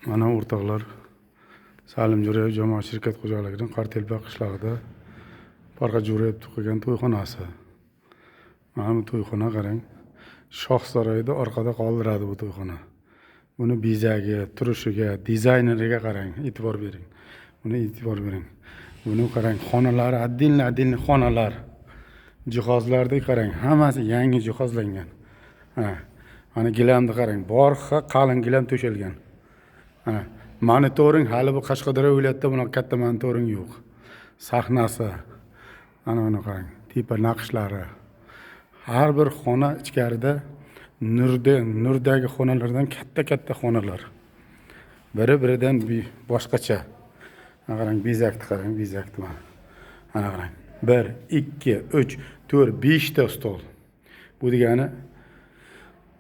Mana o'rtoqlar, Salim Jo'rayev jamoat shirkat xo'jaligining Qortelpa qishlog'ida Farqat Jo'rayev qilgan to'yxonasi. Mana bu to'yxona qarang. Shohsaroyda orqada qoldiradi bu to'yxona. Buni bezagi, turishiga, dizayneriga qarang, e'tibor bering. Buni e'tibor bering. Buni qarang, xonalari adil xonalar. Jihozlarni qarang, hammasi yangi jihozlangan. Mana gilamni qarang, borxa qalin gilam to'shalgan. Monitoring hali bu Qashqadaryo viloyatida bunaqa katta monitoring yo'q. Sahnasi. Mana buni qarang, tipa naqshlari. Har bir xona ichkarida nurdagi xonalardan katta xonalar. Biri-biridan boshqacha. Mana qarang, bezakni qarang, bezakni mana. Mana qarang. 1, 2, 3, 4, 5 ta stol. Bu degani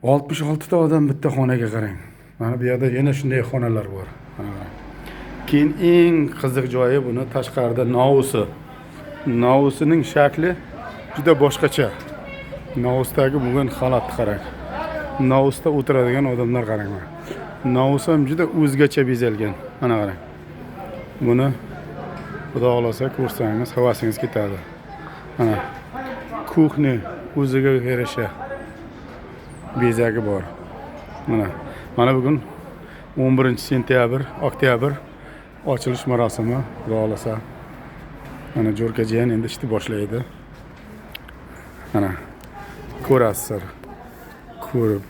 66 ta odam bitta xonaga qarang. Mana bu yerda yana shunday xonalar bor. Mana qarang. Keyin eng qiziq joyi buni tashqarida novusi. Novusining shakli juda boshqacha. Novusdagi bugun holatni qarang. Novusda o'tiradigan odamlar qarang mana. Novus ham juda o'zgacha bezalgan. Mana qarang. Buni Xudo xolasa ko'rsangiz havasingiz ketadi. Mana kuxni o'ziga yarasha bezagi bor. Mana bugun 11-sentyabr, oktyabr ochilish marosimi, Xudo xolasa. Mana Jo'rkajiyan endi ishni boshlaydi. Mana ko'rasizlar. Ko'rib